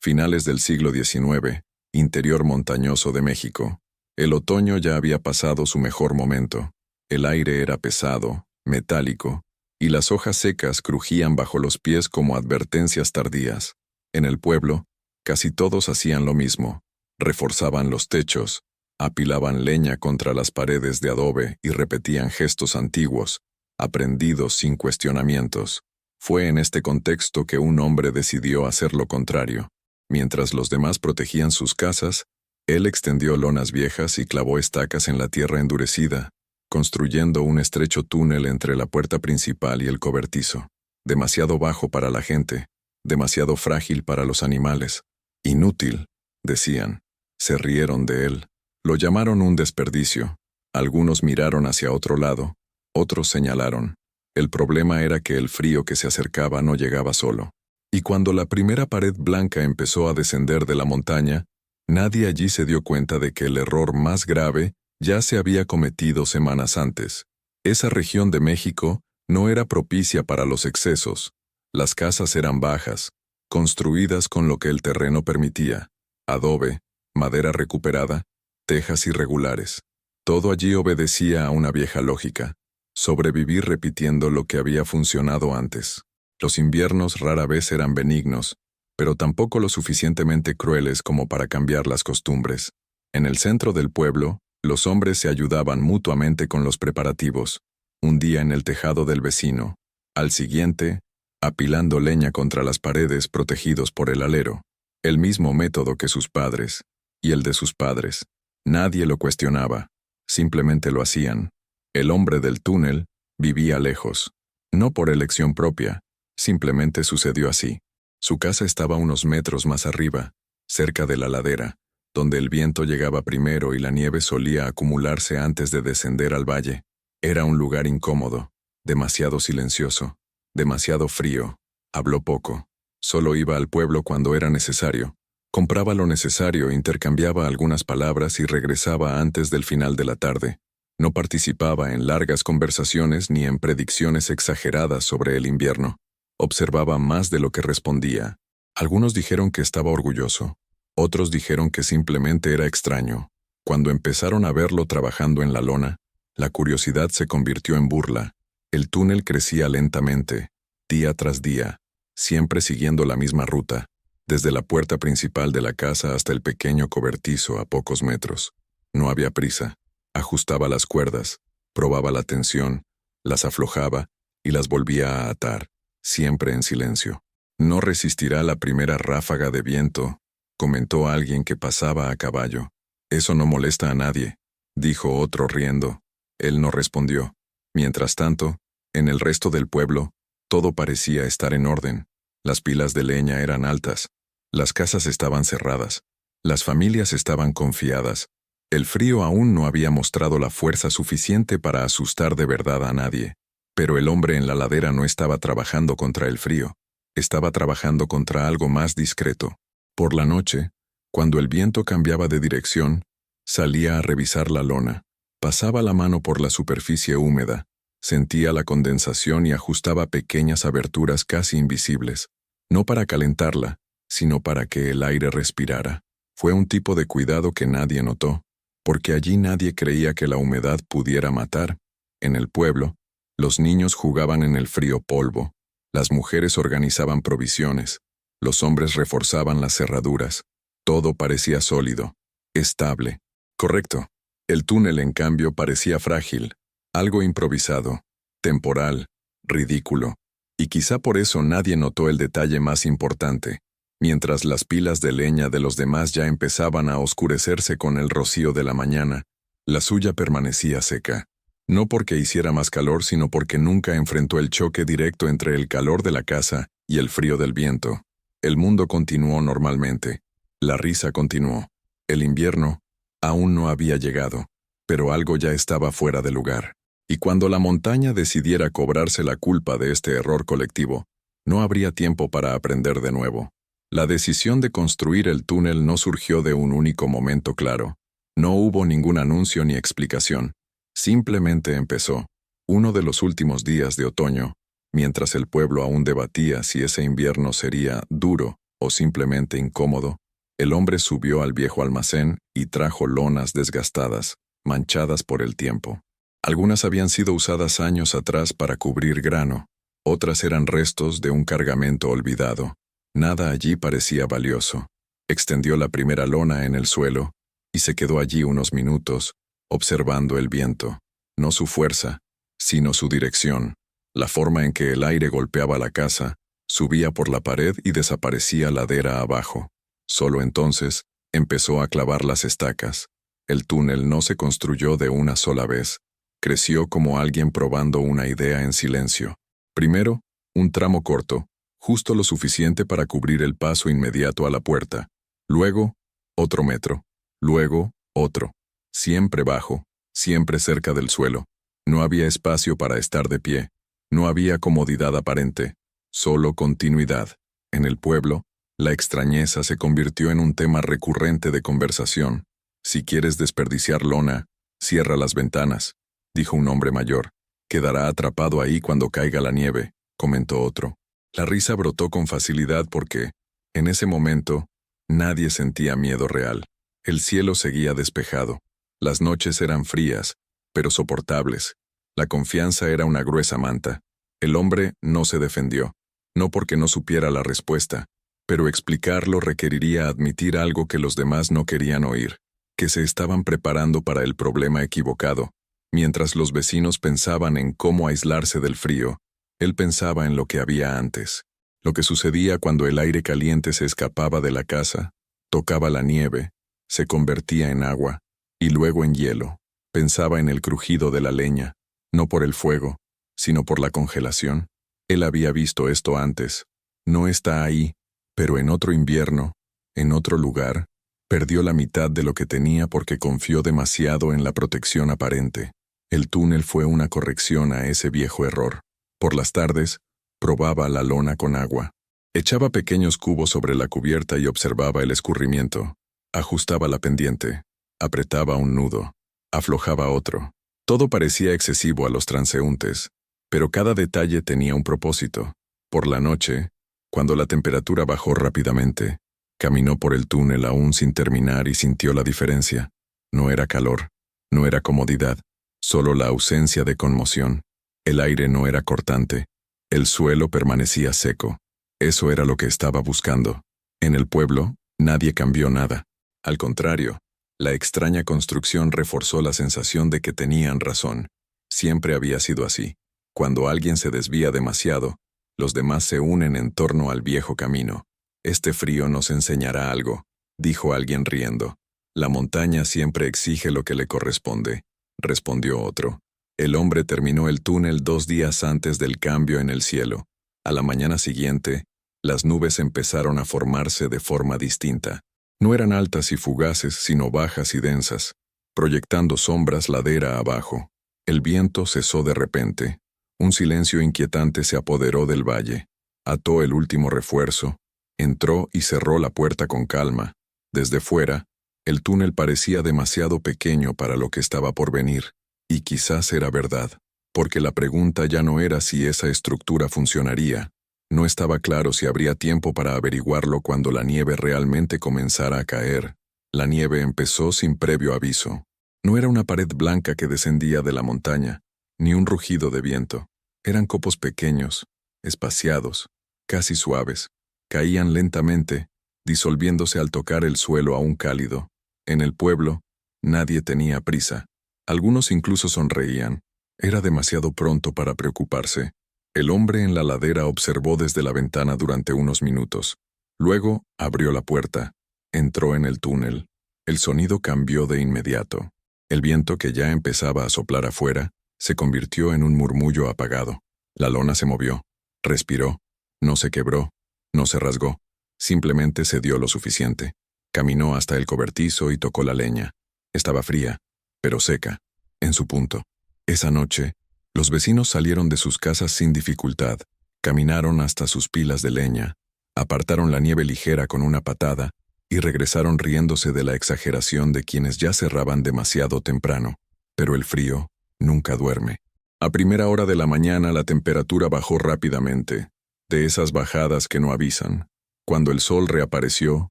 Finales del siglo XIX, interior montañoso de México. El otoño ya había pasado su mejor momento. El aire era pesado, metálico, y las hojas secas crujían bajo los pies como advertencias tardías. En el pueblo, casi todos hacían lo mismo. Reforzaban los techos, apilaban leña contra las paredes de adobe y repetían gestos antiguos, aprendidos sin cuestionamientos. Fue en este contexto que un hombre decidió hacer lo contrario. Mientras los demás protegían sus casas, él extendió lonas viejas y clavó estacas en la tierra endurecida, construyendo un estrecho túnel entre la puerta principal y el cobertizo. Demasiado bajo para la gente, demasiado frágil para los animales. Inútil, decían. Se rieron de él. Lo llamaron un desperdicio. Algunos miraron hacia otro lado, otros señalaron. El problema era que el frío que se acercaba no llegaba solo. Y cuando la primera pared blanca empezó a descender de la montaña, nadie allí se dio cuenta de que el error más grave ya se había cometido semanas antes. Esa región de México no era propicia para los excesos. Las casas eran bajas, construidas con lo que el terreno permitía: adobe, madera recuperada, tejas irregulares. Todo allí obedecía a una vieja lógica: sobrevivir repitiendo lo que había funcionado antes. Los inviernos rara vez eran benignos, pero tampoco lo suficientemente crueles como para cambiar las costumbres. En el centro del pueblo, los hombres se ayudaban mutuamente con los preparativos. Un día en el tejado del vecino, al siguiente, apilando leña contra las paredes protegidos por el alero. El mismo método que sus padres, y el de sus padres. Nadie lo cuestionaba, simplemente lo hacían. El hombre del túnel vivía lejos, no por elección propia, simplemente sucedió así. Su casa estaba unos metros más arriba, cerca de la ladera, donde el viento llegaba primero y la nieve solía acumularse antes de descender al valle. Era un lugar incómodo, demasiado silencioso, demasiado frío. Habló poco, solo iba al pueblo cuando era necesario. Compraba lo necesario, intercambiaba algunas palabras y regresaba antes del final de la tarde. No participaba en largas conversaciones ni en predicciones exageradas sobre el invierno. Observaba más de lo que respondía. Algunos dijeron que estaba orgulloso. Otros dijeron que simplemente era extraño. Cuando empezaron a verlo trabajando en la lona, la curiosidad se convirtió en burla. El túnel crecía lentamente, día tras día, siempre siguiendo la misma ruta, desde la puerta principal de la casa hasta el pequeño cobertizo a pocos metros. No había prisa. Ajustaba las cuerdas, probaba la tensión, las aflojaba y las volvía a atar, siempre en silencio. No resistirá la primera ráfaga de viento, comentó alguien que pasaba a caballo. Eso no molesta a nadie, dijo otro riendo. Él no respondió. Mientras tanto, en el resto del pueblo, todo parecía estar en orden. Las pilas de leña eran altas, las casas estaban cerradas, las familias estaban confiadas. El frío aún no había mostrado la fuerza suficiente para asustar de verdad a nadie. Pero el hombre en la ladera no estaba trabajando contra el frío, estaba trabajando contra algo más discreto. Por la noche, cuando el viento cambiaba de dirección, salía a revisar la lona. Pasaba la mano por la superficie húmeda, sentía la condensación y ajustaba pequeñas aberturas casi invisibles, no para calentarla, sino para que el aire respirara. Fue un tipo de cuidado que nadie notó, porque allí nadie creía que la humedad pudiera matar. En el pueblo, los niños jugaban en el frío polvo, las mujeres organizaban provisiones, los hombres reforzaban las cerraduras. Todo parecía sólido, estable. Correcto. El túnel, en cambio, parecía frágil, algo improvisado, temporal, ridículo. Y quizá por eso nadie notó el detalle más importante. Mientras las pilas de leña de los demás ya empezaban a oscurecerse con el rocío de la mañana, la suya permanecía seca. No porque hiciera más calor, sino porque nunca enfrentó el choque directo entre el calor de la casa y el frío del viento. El mundo continuó normalmente. La risa continuó. El invierno aún no había llegado, pero algo ya estaba fuera de lugar. Y cuando la montaña decidiera cobrarse la culpa de este error colectivo, no habría tiempo para aprender de nuevo. La decisión de construir el túnel no surgió de un único momento claro. No hubo ningún anuncio ni explicación. Simplemente empezó. Uno de los últimos días de otoño, mientras el pueblo aún debatía si ese invierno sería duro o simplemente incómodo, el hombre subió al viejo almacén y trajo lonas desgastadas, manchadas por el tiempo. Algunas habían sido usadas años atrás para cubrir grano, otras eran restos de un cargamento olvidado. Nada allí parecía valioso. Extendió la primera lona en el suelo y se quedó allí unos minutos, observando el viento, no su fuerza, sino su dirección, la forma en que el aire golpeaba la casa, subía por la pared y desaparecía ladera abajo. Solo entonces empezó a clavar las estacas. El túnel no se construyó de una sola vez. Creció como alguien probando una idea en silencio. Primero, un tramo corto, justo lo suficiente para cubrir el paso inmediato a la puerta. Luego, otro metro. Luego, otro. Siempre bajo, siempre cerca del suelo. No había espacio para estar de pie. No había comodidad aparente. Solo continuidad. En el pueblo, la extrañeza se convirtió en un tema recurrente de conversación. Si quieres desperdiciar lona, cierra las ventanas, dijo un hombre mayor. Quedará atrapado ahí cuando caiga la nieve, comentó otro. La risa brotó con facilidad porque, en ese momento, nadie sentía miedo real. El cielo seguía despejado. Las noches eran frías, pero soportables. La confianza era una gruesa manta. El hombre no se defendió, no porque no supiera la respuesta, pero explicarlo requeriría admitir algo que los demás no querían oír, que se estaban preparando para el problema equivocado. Mientras los vecinos pensaban en cómo aislarse del frío, él pensaba en lo que había antes, lo que sucedía cuando el aire caliente se escapaba de la casa, tocaba la nieve, se convertía en agua, y luego en hielo. Pensaba en el crujido de la leña, no por el fuego, sino por la congelación. Él había visto esto antes. No está ahí, pero en otro invierno, en otro lugar, perdió la mitad de lo que tenía porque confió demasiado en la protección aparente. El túnel fue una corrección a ese viejo error. Por las tardes, probaba la lona con agua. Echaba pequeños cubos sobre la cubierta y observaba el escurrimiento. Ajustaba la pendiente. Apretaba un nudo. Aflojaba otro. Todo parecía excesivo a los transeúntes, pero cada detalle tenía un propósito. Por la noche, cuando la temperatura bajó rápidamente, caminó por el túnel aún sin terminar y sintió la diferencia. No era calor, no era comodidad, solo la ausencia de conmoción. El aire no era cortante, el suelo permanecía seco. Eso era lo que estaba buscando. En el pueblo, nadie cambió nada. Al contrario, la extraña construcción reforzó la sensación de que tenían razón. Siempre había sido así. Cuando alguien se desvía demasiado, los demás se unen en torno al viejo camino. Este frío nos enseñará algo, dijo alguien riendo. La montaña siempre exige lo que le corresponde, respondió otro. El hombre terminó el túnel 2 días antes del cambio en el cielo. A la mañana siguiente, las nubes empezaron a formarse de forma distinta. No eran altas y fugaces, sino bajas y densas, proyectando sombras ladera abajo. El viento cesó de repente. Un silencio inquietante se apoderó del valle. Ató el último refuerzo, entró y cerró la puerta con calma. Desde fuera, el túnel parecía demasiado pequeño para lo que estaba por venir. Y quizás era verdad, porque la pregunta ya no era si esa estructura funcionaría. No estaba claro si habría tiempo para averiguarlo cuando la nieve realmente comenzara a caer. La nieve empezó sin previo aviso. No era una pared blanca que descendía de la montaña, ni un rugido de viento. Eran copos pequeños, espaciados, casi suaves. Caían lentamente, disolviéndose al tocar el suelo aún cálido. En el pueblo, nadie tenía prisa. Algunos incluso sonreían. Era demasiado pronto para preocuparse. El hombre en la ladera observó desde la ventana durante unos minutos. Luego abrió la puerta. Entró en el túnel. El sonido cambió de inmediato. El viento que ya empezaba a soplar afuera se convirtió en un murmullo apagado. La lona se movió. Respiró. No se quebró. No se rasgó. Simplemente cedió lo suficiente. Caminó hasta el cobertizo y tocó la leña. Estaba fría, pero seca, en su punto. Esa noche, los vecinos salieron de sus casas sin dificultad, caminaron hasta sus pilas de leña, apartaron la nieve ligera con una patada y regresaron riéndose de la exageración de quienes ya cerraban demasiado temprano. Pero el frío nunca duerme. A primera hora de la mañana la temperatura bajó rápidamente, de esas bajadas que no avisan. Cuando el sol reapareció,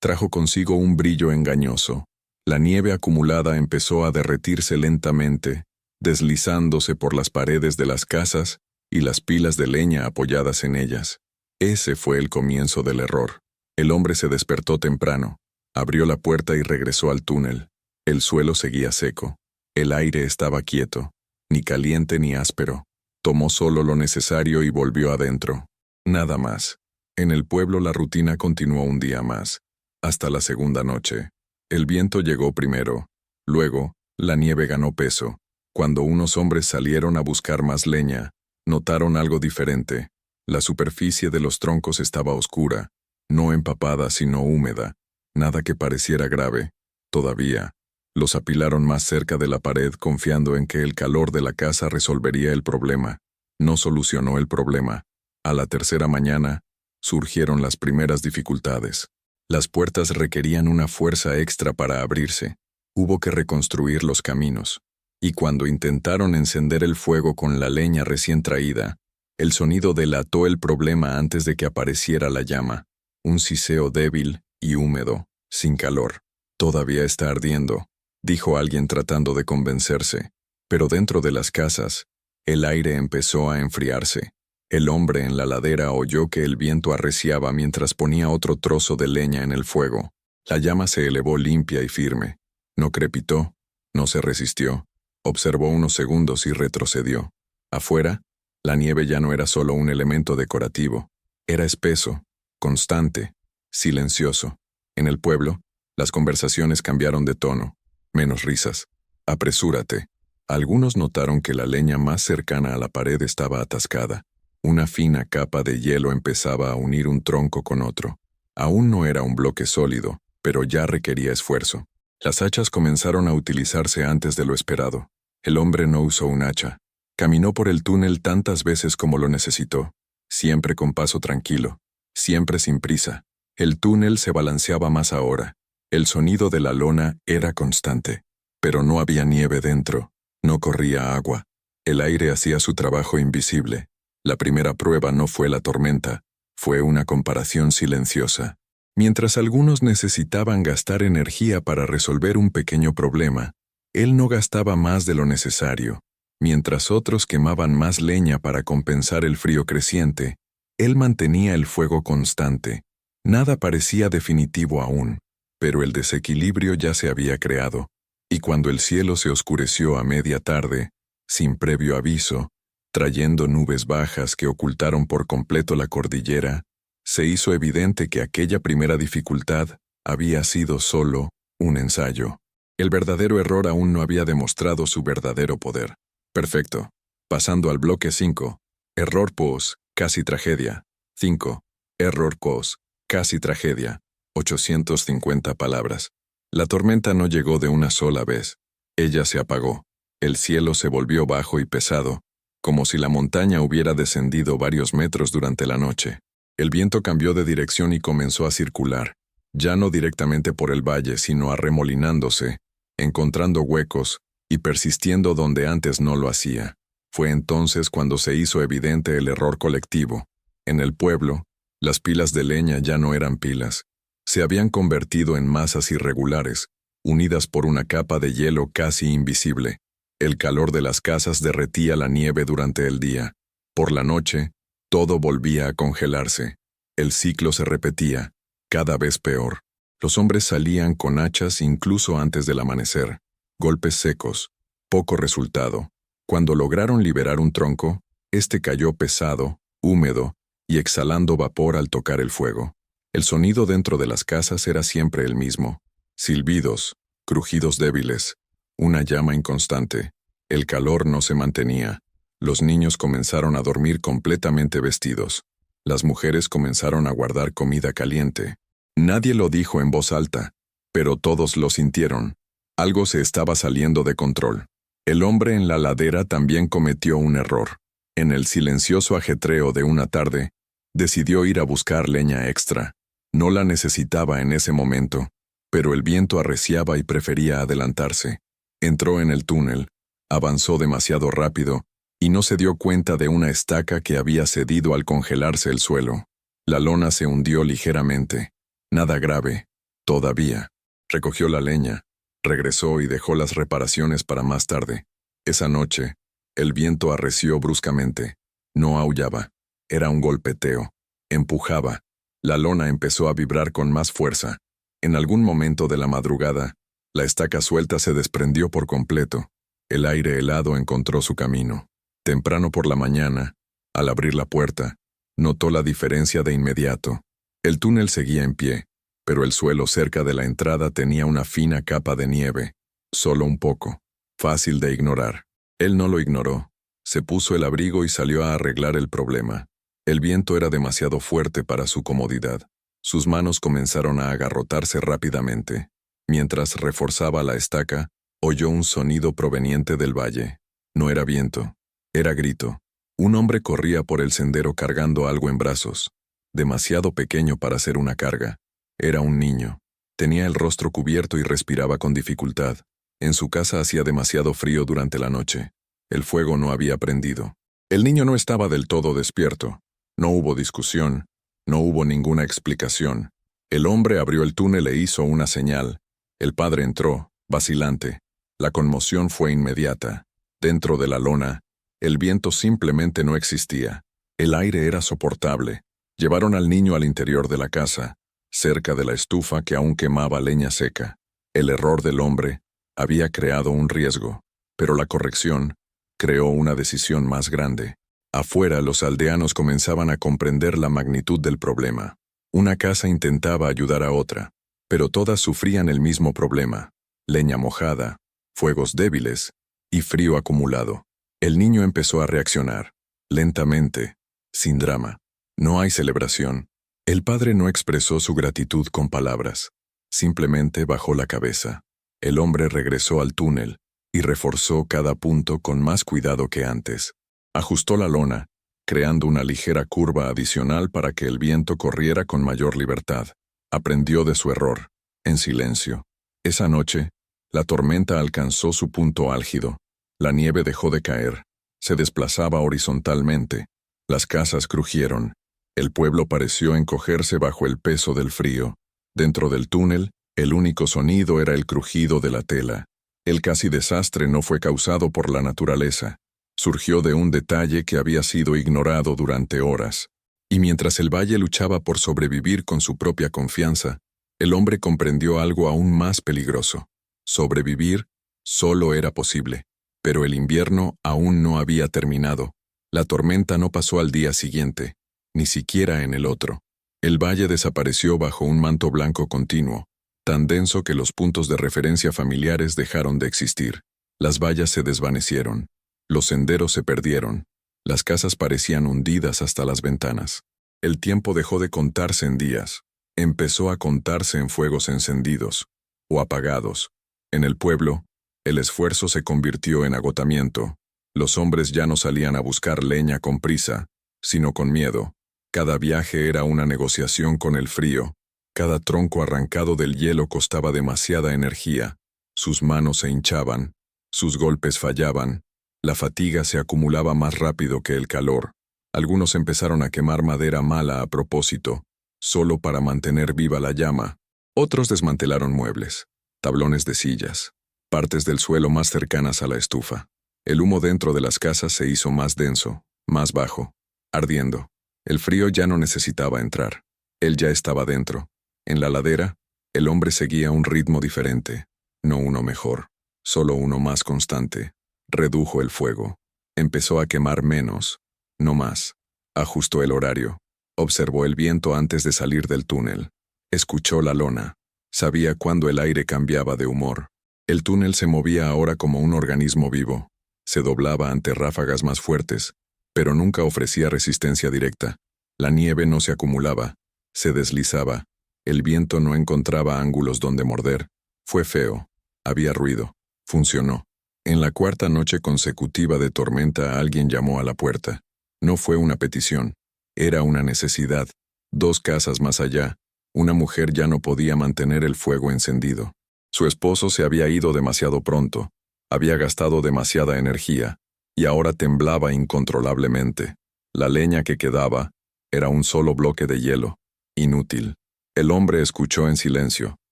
trajo consigo un brillo engañoso. La nieve acumulada empezó a derretirse lentamente, deslizándose por las paredes de las casas y las pilas de leña apoyadas en ellas. Ese fue el comienzo del error. El hombre se despertó temprano, abrió la puerta y regresó al túnel. El suelo seguía seco. El aire estaba quieto, ni caliente ni áspero. Tomó solo lo necesario y volvió adentro. Nada más. En el pueblo la rutina continuó un día más, hasta la segunda noche. El viento llegó primero. Luego, la nieve ganó peso. Cuando unos hombres salieron a buscar más leña, notaron algo diferente. La superficie de los troncos estaba oscura, no empapada sino húmeda. Nada que pareciera grave. Todavía. Los apilaron más cerca de la pared confiando en que el calor de la casa resolvería el problema. No solucionó el problema. A la tercera mañana, surgieron las primeras dificultades. Las puertas requerían una fuerza extra para abrirse. Hubo que reconstruir los caminos. Y cuando intentaron encender el fuego con la leña recién traída, el sonido delató el problema antes de que apareciera la llama. Un siseo débil y húmedo, sin calor. «Todavía está ardiendo», dijo alguien tratando de convencerse. Pero dentro de las casas, el aire empezó a enfriarse. El hombre en la ladera oyó que el viento arreciaba mientras ponía otro trozo de leña en el fuego. La llama se elevó limpia y firme. No crepitó, no se resistió. Observó unos segundos y retrocedió. Afuera, la nieve ya no era solo un elemento decorativo. Era espeso, constante, silencioso. En el pueblo, las conversaciones cambiaron de tono. Menos risas. «Apresúrate». Algunos notaron que la leña más cercana a la pared estaba atascada. Una fina capa de hielo empezaba a unir un tronco con otro. Aún no era un bloque sólido, pero ya requería esfuerzo. Las hachas comenzaron a utilizarse antes de lo esperado. El hombre no usó un hacha. Caminó por el túnel tantas veces como lo necesitó, siempre con paso tranquilo, siempre sin prisa. El túnel se balanceaba más ahora. El sonido de la lona era constante, pero no había nieve dentro, no corría agua. El aire hacía su trabajo invisible. La primera prueba no fue la tormenta, fue una comparación silenciosa. Mientras algunos necesitaban gastar energía para resolver un pequeño problema, él no gastaba más de lo necesario. Mientras otros quemaban más leña para compensar el frío creciente, él mantenía el fuego constante. Nada parecía definitivo aún, pero el desequilibrio ya se había creado, y cuando el cielo se oscureció a media tarde, sin previo aviso, trayendo nubes bajas que ocultaron por completo la cordillera, se hizo evidente que aquella primera dificultad había sido solo un ensayo. El verdadero error aún no había demostrado su verdadero poder. Perfecto. Pasando al bloque 5. Error pos, casi tragedia. 5. Error pos, casi tragedia. 850 palabras. La tormenta no llegó de una sola vez. Ella se apagó. El cielo se volvió bajo y pesado, como si la montaña hubiera descendido varios metros durante la noche. El viento cambió de dirección y comenzó a circular, ya no directamente por el valle, sino arremolinándose, encontrando huecos y persistiendo donde antes no lo hacía. Fue entonces cuando se hizo evidente el error colectivo. En el pueblo, las pilas de leña ya no eran pilas. Se habían convertido en masas irregulares, unidas por una capa de hielo casi invisible. El calor de las casas derretía la nieve durante el día. Por la noche, todo volvía a congelarse. El ciclo se repetía, cada vez peor. Los hombres salían con hachas incluso antes del amanecer. Golpes secos, poco resultado. Cuando lograron liberar un tronco, este cayó pesado, húmedo y exhalando vapor al tocar el fuego. El sonido dentro de las casas era siempre el mismo. Silbidos, crujidos débiles, una llama inconstante. El calor no se mantenía. Los niños comenzaron a dormir completamente vestidos. Las mujeres comenzaron a guardar comida caliente. Nadie lo dijo en voz alta, pero todos lo sintieron. Algo se estaba saliendo de control. El hombre en la ladera también cometió un error. En el silencioso ajetreo de una tarde, decidió ir a buscar leña extra. No la necesitaba en ese momento, pero el viento arreciaba y prefería adelantarse. Entró en el túnel, avanzó demasiado rápido y no se dio cuenta de una estaca que había cedido al congelarse el suelo. La lona se hundió ligeramente. Nada grave, todavía. Recogió la leña, regresó y dejó las reparaciones para más tarde. Esa noche, el viento arreció bruscamente. No aullaba. Era un golpeteo. Empujaba. La lona empezó a vibrar con más fuerza. En algún momento de la madrugada, la estaca suelta se desprendió por completo. El aire helado encontró su camino. Temprano por la mañana, al abrir la puerta, notó la diferencia de inmediato. El túnel seguía en pie, pero el suelo cerca de la entrada tenía una fina capa de nieve, solo un poco, fácil de ignorar. Él no lo ignoró. Se puso el abrigo y salió a arreglar el problema. El viento era demasiado fuerte para su comodidad. Sus manos comenzaron a agarrotarse rápidamente. Mientras reforzaba la estaca, oyó un sonido proveniente del valle. No era viento, era grito. Un hombre corría por el sendero cargando algo en brazos. Demasiado pequeño para ser una carga. Era un niño. Tenía el rostro cubierto y respiraba con dificultad. En su casa hacía demasiado frío durante la noche. El fuego no había prendido. El niño no estaba del todo despierto. No hubo discusión. No hubo ninguna explicación. El hombre abrió el túnel e hizo una señal. El padre entró, vacilante. La conmoción fue inmediata. Dentro de la lona, el viento simplemente no existía. El aire era soportable. Llevaron al niño al interior de la casa, cerca de la estufa que aún quemaba leña seca. El error del hombre había creado un riesgo, pero la corrección creó una decisión más grande. Afuera, los aldeanos comenzaban a comprender la magnitud del problema. Una casa intentaba ayudar a otra, pero todas sufrían el mismo problema: leña mojada, fuegos débiles y frío acumulado. El niño empezó a reaccionar, lentamente, sin drama. No hay celebración. El padre no expresó su gratitud con palabras. Simplemente bajó la cabeza. El hombre regresó al túnel y reforzó cada punto con más cuidado que antes. Ajustó la lona, creando una ligera curva adicional para que el viento corriera con mayor libertad. Aprendió de su error, en silencio. Esa noche, la tormenta alcanzó su punto álgido. La nieve dejó de caer. Se desplazaba horizontalmente. Las casas crujieron. El pueblo pareció encogerse bajo el peso del frío. Dentro del túnel, el único sonido era el crujido de la tela. El casi desastre no fue causado por la naturaleza. Surgió de un detalle que había sido ignorado durante horas. Y mientras el valle luchaba por sobrevivir con su propia confianza, el hombre comprendió algo aún más peligroso. Sobrevivir solo era posible, pero el invierno aún no había terminado. La tormenta no pasó al día siguiente, ni siquiera en el otro. El valle desapareció bajo un manto blanco continuo, tan denso que los puntos de referencia familiares dejaron de existir. Las vallas se desvanecieron. Los senderos se perdieron. Las casas parecían hundidas hasta las ventanas. El tiempo dejó de contarse en días. Empezó a contarse en fuegos encendidos o apagados. En el pueblo, el esfuerzo se convirtió en agotamiento. Los hombres ya no salían a buscar leña con prisa, sino con miedo. Cada viaje era una negociación con el frío. Cada tronco arrancado del hielo costaba demasiada energía. Sus manos se hinchaban. Sus golpes fallaban. La fatiga se acumulaba más rápido que el calor. Algunos empezaron a quemar madera mala a propósito, solo para mantener viva la llama. Otros desmantelaron muebles, tablones de sillas, partes del suelo más cercanas a la estufa. El humo dentro de las casas se hizo más denso, más bajo, ardiendo. El frío ya no necesitaba entrar. Él ya estaba dentro. En la ladera, el hombre seguía un ritmo diferente, no uno mejor, solo uno más constante. Redujo el fuego. Empezó a quemar menos, no más. Ajustó el horario. Observó el viento antes de salir del túnel. Escuchó la lona. Sabía cuándo el aire cambiaba de humor. El túnel se movía ahora como un organismo vivo. Se doblaba ante ráfagas más fuertes, pero nunca ofrecía resistencia directa. La nieve no se acumulaba, se deslizaba. El viento no encontraba ángulos donde morder. Fue feo. Había ruido. Funcionó. En la cuarta noche consecutiva de tormenta alguien llamó a la puerta. No fue una petición. Era una necesidad. 2 casas más allá, una mujer ya no podía mantener el fuego encendido. Su esposo se había ido demasiado pronto. Había gastado demasiada energía, y ahora temblaba incontrolablemente. La leña que quedaba, Era un solo bloque de hielo. Inútil. El hombre escuchó en silencio.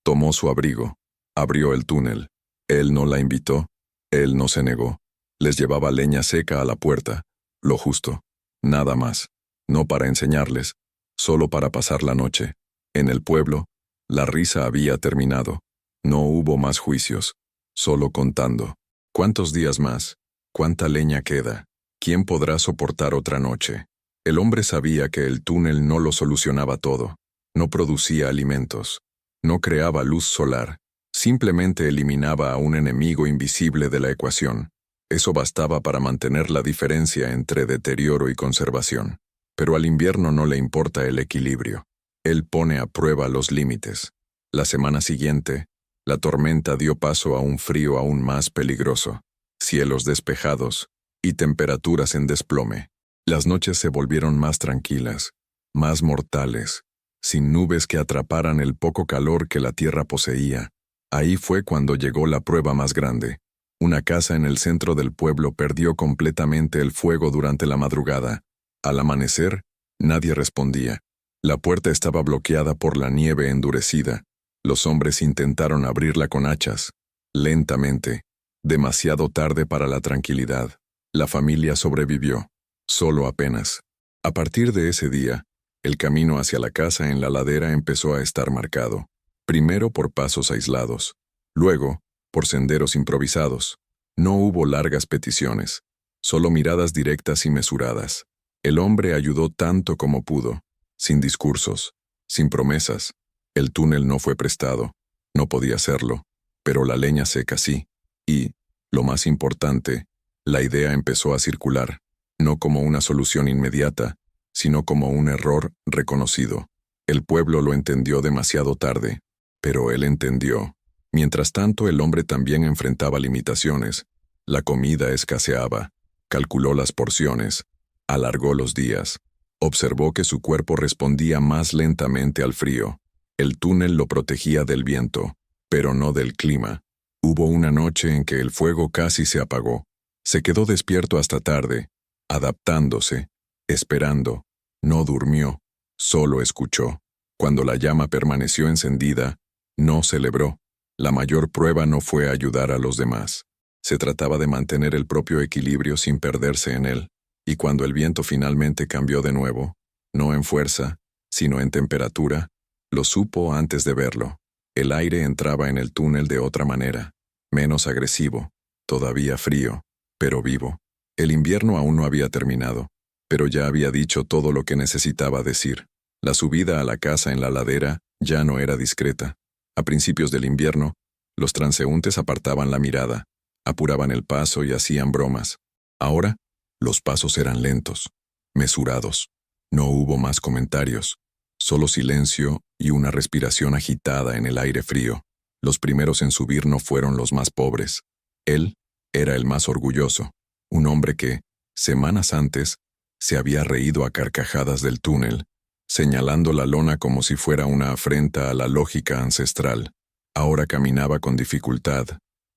Tomó su abrigo. Abrió el túnel. Él no la invitó. Él no se negó. Les llevaba leña seca a la puerta. Lo justo. Nada más. No para enseñarles. Solo para pasar la noche. En el pueblo, la risa había terminado. No hubo más juicios. Solo contando. ¿Cuántos días más? ¿Cuánta leña queda? ¿Quién podrá soportar otra noche? El hombre sabía que el túnel no lo solucionaba todo. No producía alimentos. No creaba luz solar. Simplemente eliminaba a un enemigo invisible de la ecuación. Eso bastaba para mantener la diferencia entre deterioro y conservación. Pero al invierno no le importa el equilibrio. Él pone a prueba los límites. La semana siguiente, la tormenta dio paso a un frío aún más peligroso. Cielos despejados y temperaturas en desplome. Las noches se volvieron más tranquilas, más mortales, sin nubes que atraparan el poco calor que la tierra poseía. Ahí fue cuando llegó la prueba más grande. Una casa en el centro del pueblo perdió completamente el fuego durante la madrugada. Al amanecer, nadie respondía. La puerta estaba bloqueada por la nieve endurecida. Los hombres intentaron abrirla con hachas. Lentamente. Demasiado tarde para la tranquilidad. La familia sobrevivió. Solo apenas. A partir de ese día, el camino hacia la casa en la ladera empezó a estar marcado. Primero por pasos aislados. Luego, por senderos improvisados. No hubo largas peticiones. Solo miradas directas y mesuradas. El hombre ayudó tanto como pudo. Sin discursos. Sin promesas. El túnel no fue prestado. No podía hacerlo. Pero la leña seca sí. Y, lo más importante, la idea empezó a circular. No como una solución inmediata, sino como un error reconocido. El pueblo lo entendió demasiado tarde, pero él entendió. Mientras tanto, el hombre también enfrentaba limitaciones. La comida escaseaba, calculó las porciones, alargó los días, observó que su cuerpo respondía más lentamente al frío. El túnel lo protegía del viento, pero no del clima. Hubo una noche en que el fuego casi se apagó. Se quedó despierto hasta tarde, adaptándose, esperando. No durmió, solo escuchó. Cuando la llama permaneció encendida, no celebró. La mayor prueba no fue ayudar a los demás. Se trataba de mantener el propio equilibrio sin perderse en él. Y cuando el viento finalmente cambió de nuevo, no en fuerza, sino en temperatura, lo supo antes de verlo. El aire entraba en el túnel de otra manera, menos agresivo, todavía frío, pero vivo. El invierno aún no había terminado, pero ya había dicho todo lo que necesitaba decir. La subida a la casa en la ladera ya no era discreta. A principios del invierno, los transeúntes apartaban la mirada, apuraban el paso y hacían bromas. Ahora, los pasos eran lentos, mesurados. No hubo más comentarios, solo silencio y una respiración agitada en el aire frío. Los primeros en subir no fueron los más pobres. Él era el más orgulloso, un hombre que, semanas antes, se había reído a carcajadas del túnel, señalando la lona como si fuera una afrenta a la lógica ancestral. Ahora caminaba con dificultad,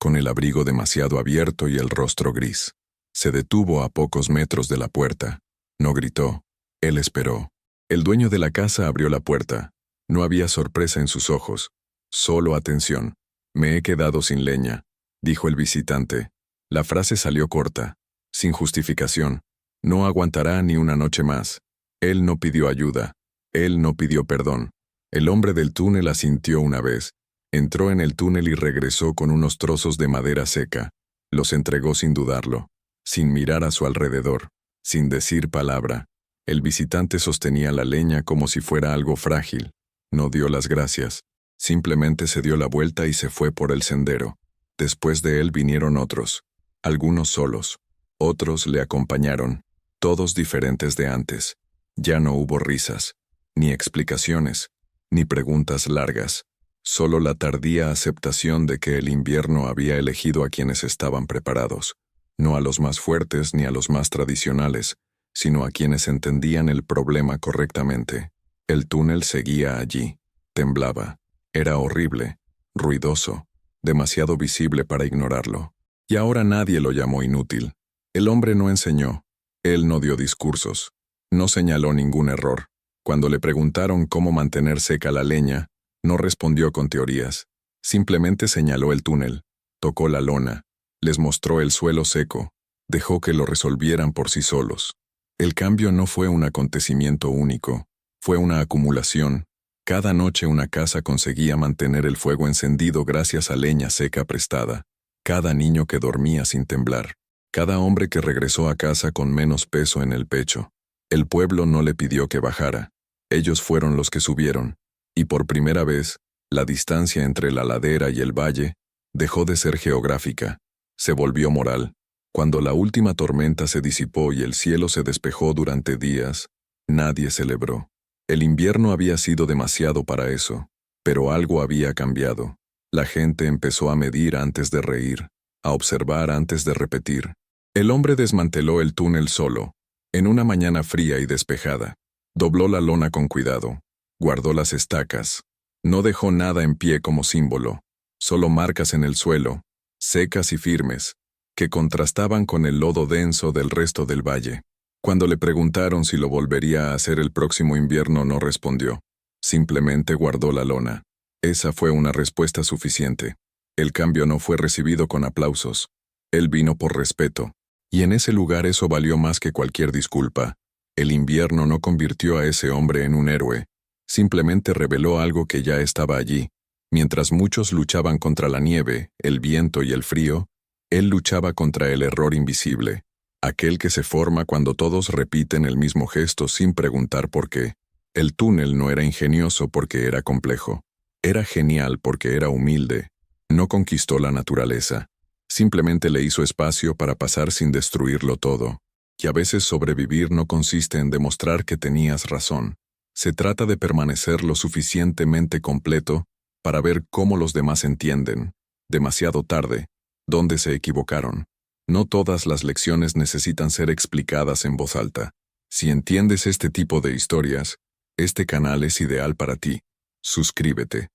con el abrigo demasiado abierto y el rostro gris. Se detuvo a pocos metros de la puerta. No gritó. Él esperó. El dueño de la casa abrió la puerta. No había sorpresa en sus ojos. Solo atención. Me he quedado sin leña, dijo el visitante. La frase salió corta, sin justificación. No aguantará ni una noche más. Él no pidió ayuda. Él no pidió perdón. El hombre del túnel asintió una vez. Entró en el túnel y regresó con unos trozos de madera seca. Los entregó sin dudarlo, sin mirar a su alrededor, sin decir palabra. El visitante sostenía la leña como si fuera algo frágil. No dio las gracias. Simplemente se dio la vuelta y se fue por el sendero. Después de él vinieron otros. Algunos solos. Otros le acompañaron. Todos diferentes de antes. Ya no hubo risas, ni explicaciones, ni preguntas largas. Solo la tardía aceptación de que el invierno había elegido a quienes estaban preparados. No a los más fuertes ni a los más tradicionales, sino a quienes entendían el problema correctamente. El túnel seguía allí. Temblaba. Era horrible, ruidoso, demasiado visible para ignorarlo. Y ahora nadie lo llamó inútil. El hombre no enseñó. Él no dio discursos. No señaló ningún error. Cuando le preguntaron cómo mantener seca la leña, no respondió con teorías. Simplemente señaló el túnel, tocó la lona, les mostró el suelo seco, dejó que lo resolvieran por sí solos. El cambio no fue un acontecimiento único, fue una acumulación. Cada noche una casa conseguía mantener el fuego encendido gracias a leña seca prestada. Cada niño que dormía sin temblar. Cada hombre que regresó a casa con menos peso en el pecho. El pueblo no le pidió que bajara. Ellos fueron los que subieron. Y por primera vez, la distancia entre la ladera y el valle dejó de ser geográfica. Se volvió moral. Cuando la última tormenta se disipó y el cielo se despejó durante días, nadie celebró. El invierno había sido demasiado para eso, pero algo había cambiado. La gente empezó a medir antes de reír, a observar antes de repetir. El hombre desmanteló el túnel solo, en una mañana fría y despejada. Dobló la lona con cuidado, guardó las estacas. No dejó nada en pie como símbolo, solo marcas en el suelo, secas y firmes, que contrastaban con el lodo denso del resto del valle. Cuando le preguntaron si lo volvería a hacer el próximo invierno, no respondió. Simplemente guardó la lona. Esa fue una respuesta suficiente. El cambio no fue recibido con aplausos. Él vino por respeto. Y en ese lugar eso valió más que cualquier disculpa. El invierno no convirtió a ese hombre en un héroe. Simplemente reveló algo que ya estaba allí. Mientras muchos luchaban contra la nieve, el viento y el frío, él luchaba contra el error invisible. Aquel que se forma cuando todos repiten el mismo gesto sin preguntar por qué. El túnel no era ingenioso porque era complejo. Era genial porque era humilde. No conquistó la naturaleza. Simplemente le hizo espacio para pasar sin destruirlo todo. Y a veces sobrevivir no consiste en demostrar que tenías razón. Se trata de permanecer lo suficientemente completo para ver cómo los demás entienden. Demasiado tarde. ¿Dónde se equivocaron? No todas las lecciones necesitan ser explicadas en voz alta. Si entiendes este tipo de historias, este canal es ideal para ti. Suscríbete.